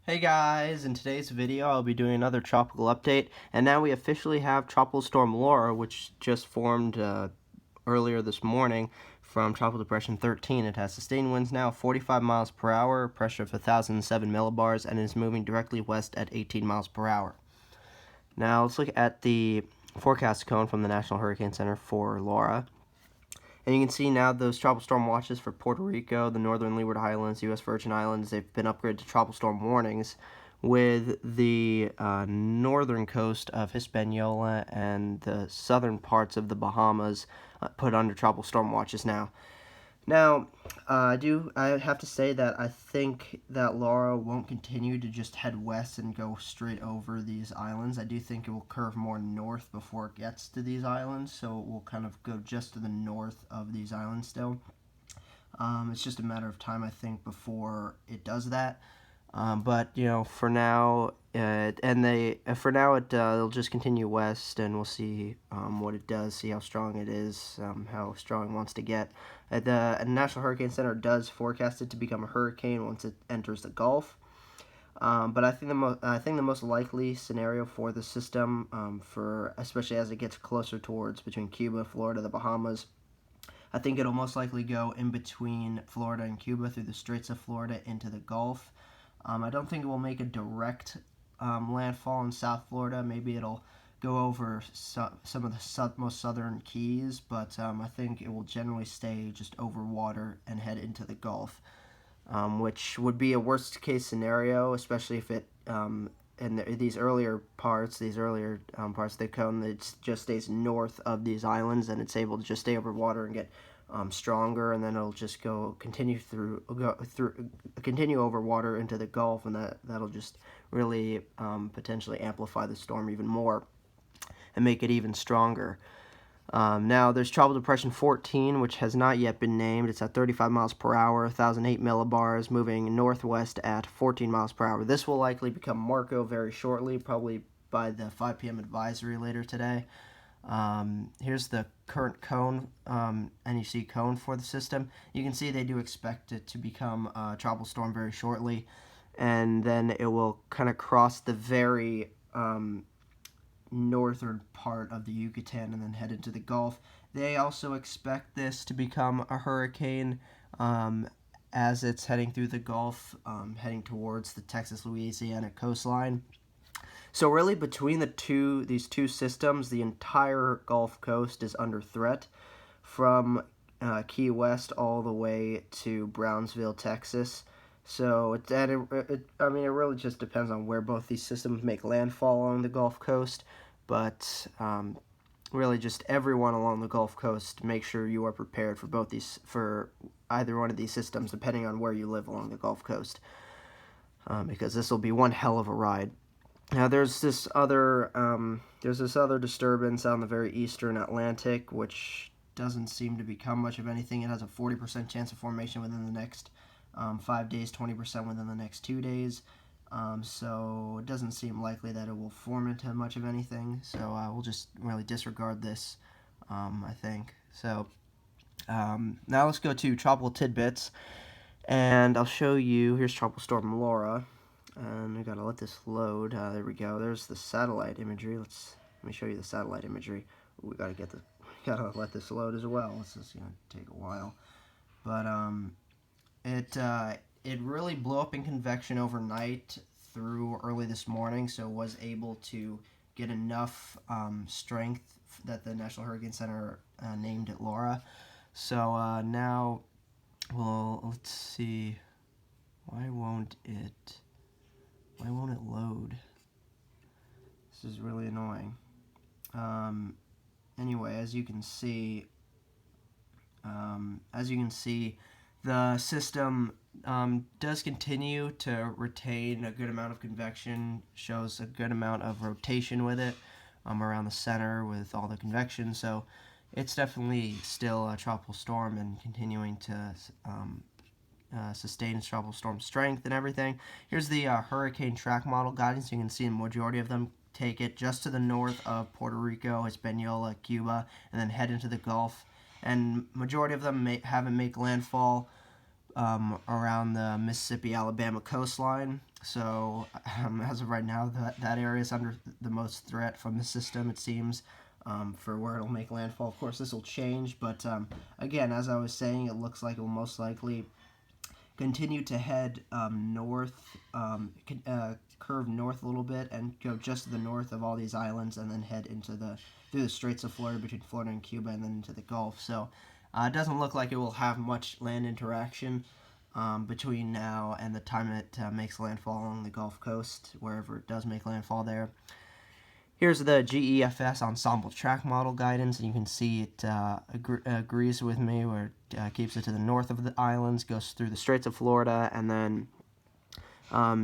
Hey guys, in today's video I'll be doing another tropical update, and now we officially have Tropical Storm Laura, which just formed earlier this morning from Tropical Depression 13. It has sustained winds now 45 miles per hour, pressure of 1,007 millibars, and is moving directly west at 18 miles per hour. Now let's look at the forecast cone from the National Hurricane Center for Laura. And you can see now those tropical storm watches for Puerto Rico, the northern Leeward Islands, U.S. Virgin Islands, they've been upgraded to tropical storm warnings, with the northern coast of Hispaniola and the southern parts of the Bahamas put under tropical storm watches now. Now, I have to say that I think that Laura won't continue to just head west and go straight over these islands. I do think it will curve more north before it gets to these islands, so it will kind of go just to the north of these islands still. It's just a matter of time, I think, before it does that. But for now, it'll just continue west, and we'll see what it does, see how strong it is, how strong it wants to get. The National Hurricane Center does forecast it to become a hurricane once it enters the Gulf. But I think the most likely scenario for the system, especially as it gets closer towards between Cuba, Florida, the Bahamas, I think it'll most likely go in between Florida and Cuba through the Straits of Florida into the Gulf. I don't think it will make a direct landfall in South Florida. Maybe it'll go over some of the most southern keys, but I think it will generally stay just over water and head into the Gulf, which would be a worst case scenario, especially if it in these earlier parts of the cone, it just stays north of these islands, and it's able to just stay over water and get stronger, and then it'll just continue over water into the Gulf, and that'll just really potentially amplify the storm even more and make it even stronger. Now, there's Tropical Depression 14, which has not yet been named. It's at 35 miles per hour, 1,008 millibars, moving northwest at 14 miles per hour. This will likely become Marco very shortly, probably by the 5 p.m. advisory later today. Here's the current cone, NEC cone for the system. You can see they do expect it to become a tropical storm very shortly, and then it will kind of cross the very northern part of the Yucatan and then head into the Gulf. They also expect this to become a hurricane as it's heading through the Gulf, heading towards the Texas-Louisiana coastline. So really, between these two systems, the entire Gulf Coast is under threat, from Key West all the way to Brownsville, Texas. So it really just depends on where both these systems make landfall along the Gulf Coast. But really, just everyone along the Gulf Coast, make sure you are prepared for either one of these systems, depending on where you live along the Gulf Coast, because this will be one hell of a ride. Now, there's this other disturbance on the very eastern Atlantic, which doesn't seem to become much of anything. It has a 40% chance of formation within the next 5 days, 20% within the next 2 days. So it doesn't seem likely that it will form into much of anything. So we'll just really disregard this, I think. So now let's go to tropical tidbits, and I'll show you. Here's Tropical Storm Laura. And I gotta let this load. There we go. There's the satellite imagery. Let me show you the satellite imagery. We gotta let this load as well. This is gonna take a while, but it really blew up in convection overnight through early this morning, so was able to get enough strength that the National Hurricane Center named it Laura. So now, well, let's see. Why won't it load? This is really annoying. Anyway, as you can see, the system does continue to retain a good amount of convection, shows a good amount of rotation with it around the center with all the convection, so it's definitely still a tropical storm and continuing to sustain its tropical storm strength and everything. Here's the hurricane track model guidance. You can see the majority of them take it just to the north of Puerto Rico, Hispaniola, Cuba, and then head into the Gulf. And majority of them have it make landfall around the Mississippi-Alabama coastline. So as of right now, that area is under the most threat from the system, it seems, for where it'll make landfall. Of course, this will change, but again, as I was saying, it looks like it will most likely continue to head north, curve north a little bit, and go just to the north of all these islands, and then head into through the Straits of Florida, between Florida and Cuba, and then into the Gulf. So it doesn't look like it will have much land interaction between now and the time it makes landfall along the Gulf Coast, wherever it does make landfall there. Here's the GEFS ensemble track model guidance, and you can see it agrees with me, where it keeps it to the north of the islands, goes through the Straits of Florida, and then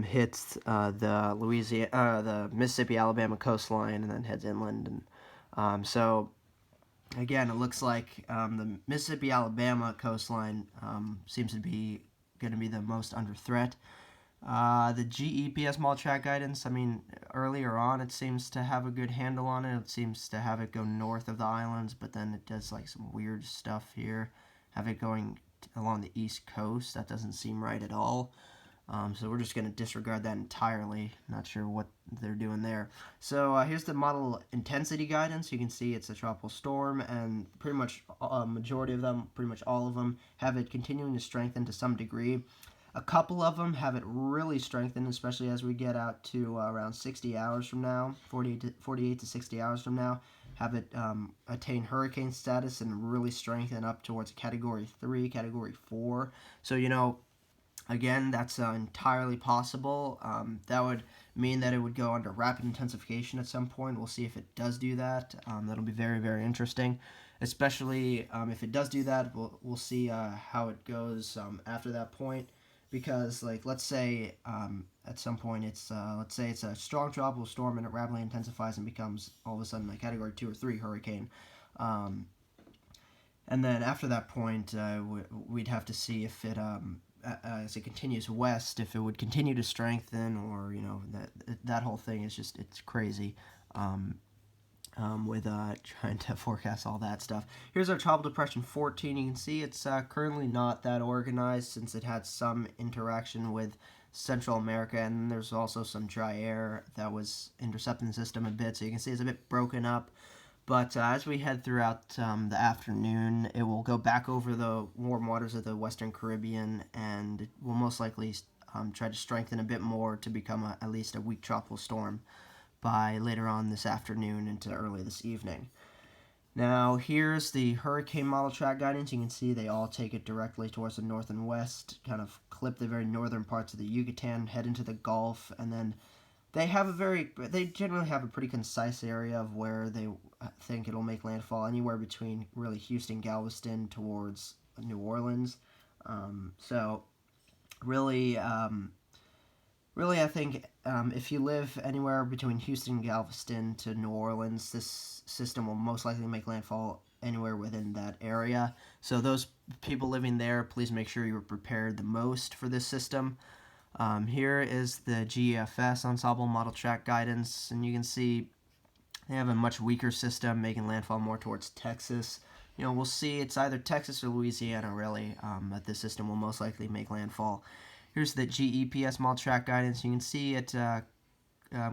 hits the Mississippi Alabama coastline, and then heads inland. And so again, it looks like the Mississippi Alabama coastline seems to be going to be the most under threat. The GEPS model track guidance, I mean, earlier on it seems to have a good handle on it. It seems to have it go north of the islands, but then it does like some weird stuff here. Have it going along the east coast. That doesn't seem right at all. So we're just going to disregard that entirely. Not sure what they're doing there. So here's the model intensity guidance. You can see it's a tropical storm, and pretty much majority of them, pretty much all of them, have it continuing to strengthen to some degree. A couple of them have it really strengthened, especially as we get out to around 60 hours from now, 48 to 60 hours from now, have it attain hurricane status and really strengthen up towards Category 3, Category 4. So, again, that's entirely possible. That would mean that it would go under rapid intensification at some point. We'll see if it does do that. That'll be very, very interesting, especially if it does do that. We'll see how it goes after that point. Because, like, let's say at some point let's say it's a strong tropical storm and it rapidly intensifies and becomes all of a sudden a Category 2 or 3 hurricane. And then after that point, we'd have to see if it, as it continues west, if it would continue to strengthen, or, that whole thing is just, it's crazy. With trying to forecast all that stuff. Here's our Tropical Depression 14. You can see it's currently not that organized, since it had some interaction with Central America, and there's also some dry air that was intercepting the system a bit, so you can see it's a bit broken up. But as we head throughout the afternoon, it will go back over the warm waters of the Western Caribbean, and it will most likely try to strengthen a bit more to become at least a weak tropical storm by later on this afternoon into early this evening. Now, here's the hurricane model track guidance. You can see they all take it directly towards the north and west, kind of clip the very northern parts of the Yucatan, head into the Gulf, and then they generally have a pretty concise area of where they think it'll make landfall, anywhere between really Houston, Galveston towards New Orleans. So really, I think if you live anywhere between Houston and Galveston to New Orleans, this system will most likely make landfall anywhere within that area. So those people living there, please make sure you're prepared the most for this system. Here is the GEFS ensemble model track guidance, and you can see they have a much weaker system, making landfall more towards Texas. We'll see it's either Texas or Louisiana, really, that this system will most likely make landfall. Here's the GEPS model track guidance. You can see it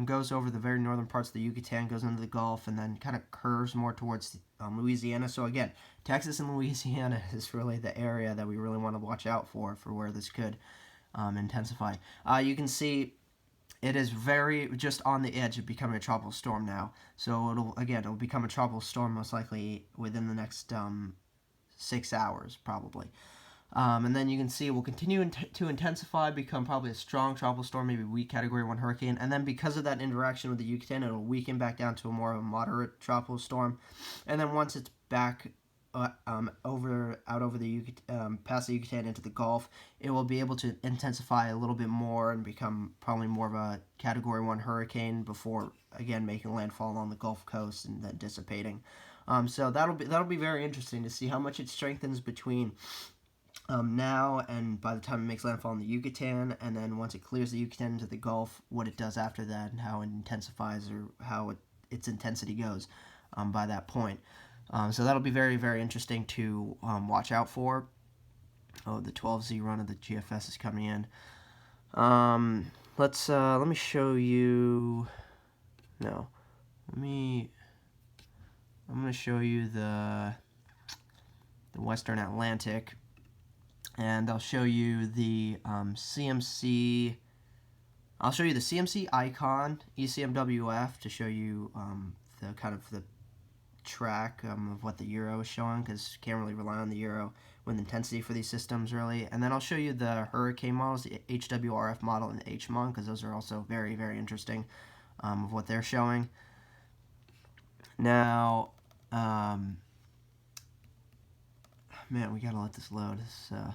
goes over the very northern parts of the Yucatan, goes into the Gulf, and then kind of curves more towards Louisiana. So again, Texas and Louisiana is really the area that we really want to watch out for where this could intensify. You can see it is very just on the edge of becoming a tropical storm now. So it'll become a tropical storm most likely within the next 6 hours, probably. And then you can see it will continue to intensify, become probably a strong tropical storm, maybe weak Category 1 hurricane. And then because of that interaction with the Yucatan, it'll weaken back down to a more of a moderate tropical storm. And then once it's back over the Yucatan, past the Yucatan into the Gulf, it will be able to intensify a little bit more and become probably more of a Category 1 hurricane before, again, making landfall on the Gulf Coast and then dissipating. So that'll be very interesting to see how much it strengthens between now and by the time it makes landfall in the Yucatan, and then once it clears the Yucatan into the Gulf, what it does after that and how it intensifies, or how its intensity goes by that point. So that'll be very, very interesting to watch out for. Oh, the 12Z run of the GFS is coming in. let me show you. No, I'm gonna show you the Western Atlantic, and I'll show you the CMC. I'll show you the CMC icon ECMWF to show you the kind of the track of what the Euro is showing, because you can't really rely on the Euro with intensity for these systems really. And then I'll show you the hurricane models, the HWRF model and the HMON, because those are also very, very interesting of what they're showing. Now, man, we gotta let this load. It's kind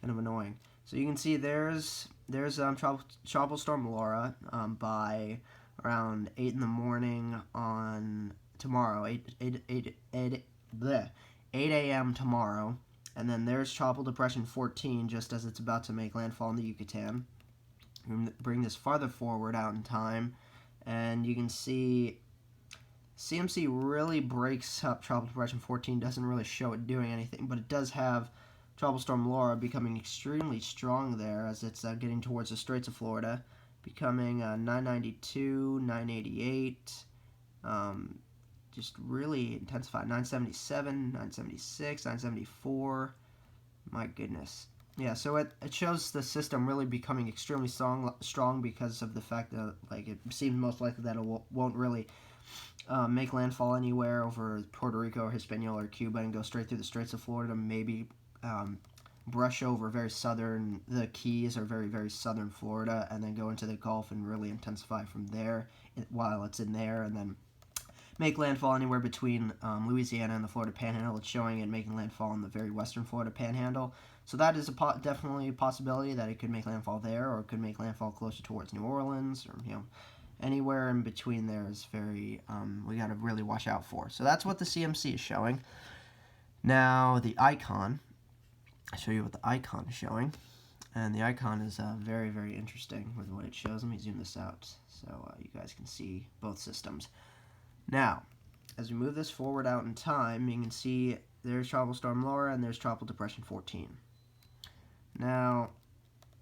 of annoying. So you can see there's Tropical Storm Laura by around 8 in the morning on tomorrow, 8 a.m. tomorrow. And then there's Tropical Depression 14 just as it's about to make landfall in the Yucatan. Bring this farther forward out in time, and you can see CMC really breaks up Tropical Depression 14, doesn't really show it doing anything, but it does have Tropical Storm Laura becoming extremely strong there as it's getting towards the Straits of Florida, becoming 992, 988, just really intensified, 977, 976, 974, my goodness. Yeah, so it shows the system really becoming extremely strong because of the fact that like it seems most likely that it won't really make landfall anywhere over Puerto Rico or Hispaniola or Cuba and go straight through the Straits of Florida, maybe brush over the Keys or very, very southern Florida, and then go into the Gulf and really intensify from there while it's in there, and then make landfall anywhere between Louisiana and the Florida Panhandle. It's showing it making landfall in the very western Florida Panhandle. So that is definitely a possibility that it could make landfall there, or it could make landfall closer towards New Orleans, or anywhere in between there is very we got to really watch out for. So that's what the CMC is showing. Now the icon, I'll show you what the icon is showing, and the icon is very, very interesting with what it shows. Let me zoom this out so you guys can see both systems. Now, as we move this forward out in time, you can see there's Tropical Storm Laura and there's Tropical Depression 14. Now,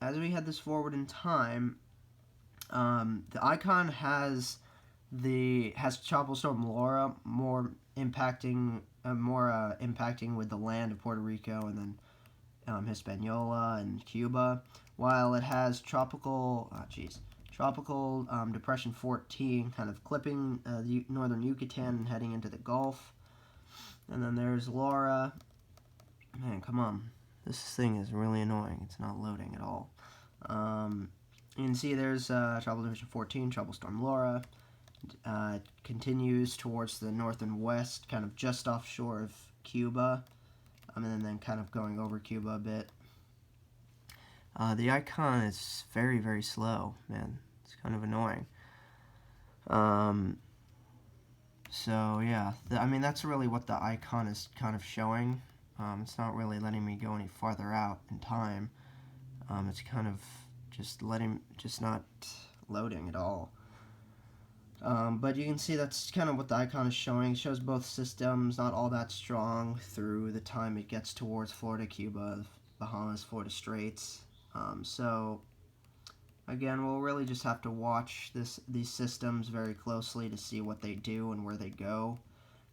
as we head this forward in time, the icon has Tropical Storm Laura more impacting with the land of Puerto Rico and then Hispaniola and Cuba, while it has Tropical Depression 14 kind of clipping the northern Yucatan and heading into the Gulf. And then there's Laura. Man, come on. This thing is really annoying. It's not loading at all. You can see there's Tropical Depression 14, Tropical Storm Laura. It continues towards the north and west, kind of just offshore of Cuba, and then kind of going over Cuba a bit. The icon is very, very slow, man. It's kind of annoying. So yeah, I mean that's really what the icon is kind of showing. It's not really letting me go any farther out in time. It's kind of just not loading at all. But you can see that's kind of what the icon is showing. It shows both systems not all that strong through the time it gets towards Florida, Cuba, Bahamas, Florida Straits. So again, we'll really just have to watch these systems very closely to see what they do and where they go,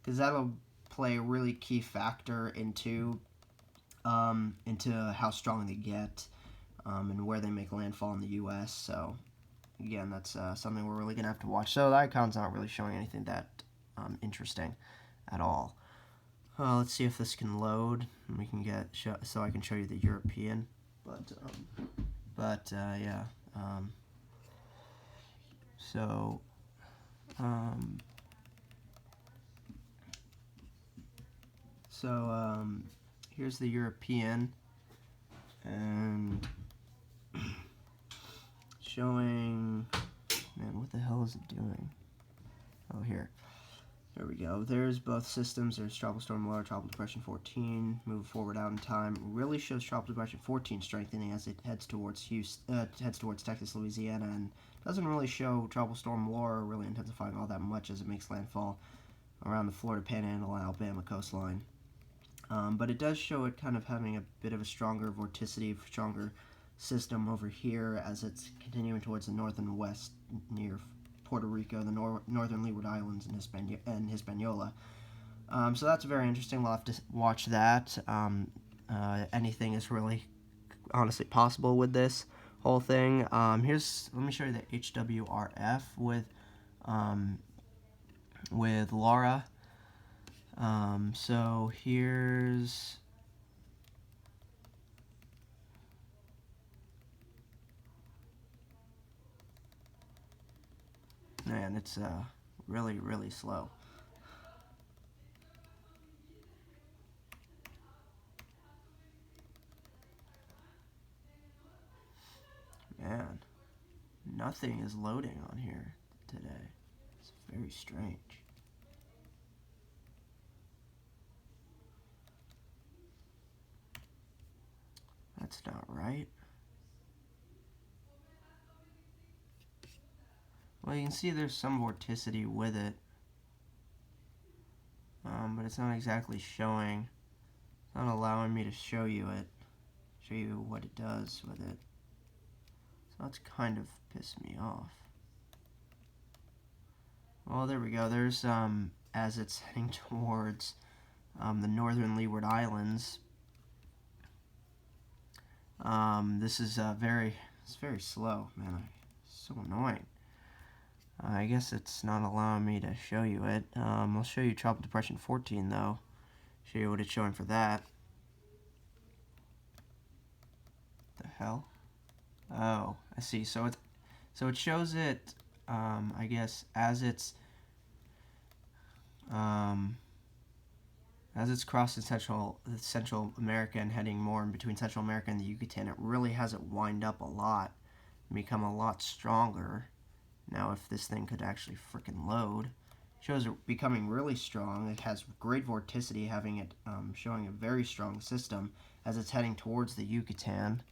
because that'll play a really key factor into how strong they get and where they make landfall in the U.S. So again, that's something we're really gonna have to watch. So the icon's not really showing anything that interesting at all. Let's see if this can load and we can so I can show you the European. But yeah. Here's the European, and showing, man, what the hell is it doing? Oh, here we go. There's both systems. There's Tropical Storm Laura, Tropical Depression 14. Move forward out in time. Really shows Tropical Depression 14 strengthening as it heads towards Texas, Louisiana, and doesn't really show Tropical Storm Laura really intensifying all that much as it makes landfall around the Florida Panhandle and Alabama coastline. But it does show it kind of having a bit of a stronger vorticity, stronger system over here as it's continuing towards the north and west near Puerto Rico, the northern Leeward Islands, and Hispaniola. So that's very interesting. We'll have to watch that. Anything is really honestly possible with this whole thing. Let me show you the HWRF with Laura. So here's man, it's really slow. Man, nothing is loading on here today. It's very strange. That's not right. Well, you can see there's some vorticity with it, but it's not exactly showing. It's not allowing me to show you what it does with it. So that's kind of pissed me off. Well, there we go. There's as it's heading towards the northern Leeward Islands. This is it's very slow, man. It's so annoying. I guess it's not allowing me to show you it. I'll show you Tropical Depression 14 though. Show you what it's showing for that. The hell? Oh, I see. So it shows it. I guess as it's crossing Central America and heading more in between Central America and the Yucatan, it really has it wind up a lot and become a lot stronger. Now, if this thing could actually frickin' load, it shows it becoming really strong. It has great vorticity, having it showing a very strong system as it's heading towards the Yucatan.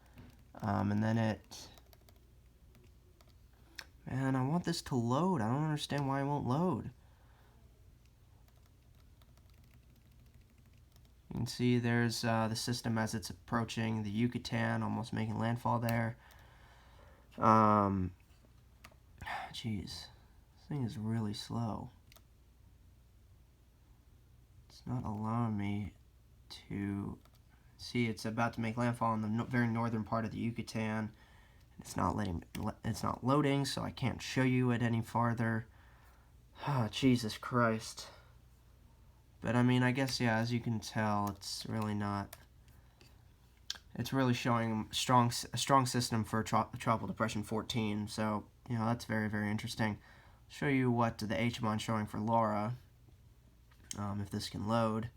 And then man, I want this to load. I don't understand why it won't load. You can see there's the system as it's approaching the Yucatan, almost making landfall there. Jeez, this thing is really slow. It's not allowing me to see. It's about to make landfall in the very northern part of the Yucatan. It's not loading, so I can't show you it any farther. Oh, Jesus Christ. But I mean, I guess, yeah, as you can tell, it's really not. It's really showing a strong system for Tropical Depression 14. So, you know, that's very, very interesting. I'll show you what the HMON showing for Laura. If this can load.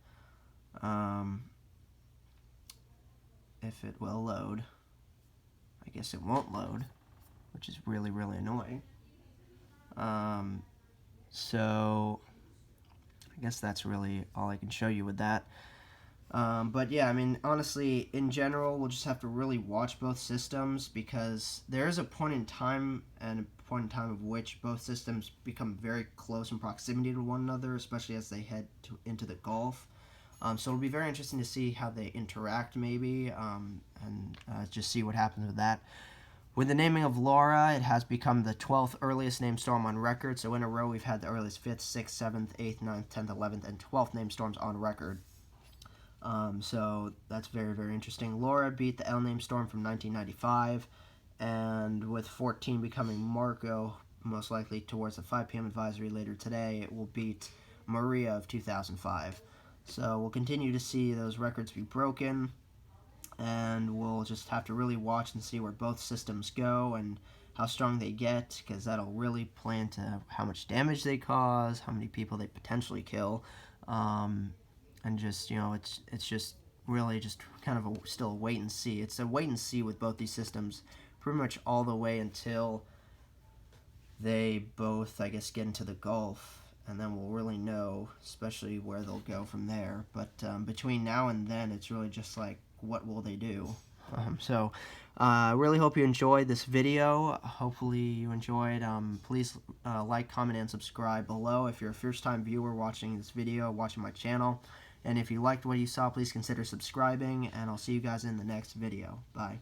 If it will load. I guess it won't load, which is really, really annoying. So I guess that's really all I can show you with that. But yeah, I mean, honestly, in general, we'll just have to really watch both systems, because there is a point in time of which both systems become very close in proximity to one another, especially as they head into the Gulf. So it'll be very interesting to see how they interact, maybe, and just see what happens with that. With the naming of Laura, it has become the 12th earliest named storm on record. So in a row, we've had the earliest 5th, 6th, 7th, 8th, 9th, 10th, 11th, and 12th named storms on record. So that's very, very interesting. Laura beat the L named storm from 1995, and with 14 becoming Marco, most likely towards the 5 p.m. advisory later today, it will beat Maria of 2005. So we'll continue to see those records be broken, and we'll just have to really watch and see where both systems go and how strong they get, because that'll really play into how much damage they cause, how many people they potentially kill, and just, you know, it's just really just kind of still a wait and see. It's a wait and see with both these systems pretty much all the way until they both, I guess, get into the Gulf, and then we'll really know, especially where they'll go from there. But between now and then, it's really just like, what will they do? So I really hope you enjoyed this video. Hopefully you enjoyed. Please like, comment, and subscribe below if you're a first-time viewer watching this video, watching my channel. And if you liked what you saw, please consider subscribing, and I'll see you guys in the next video. Bye.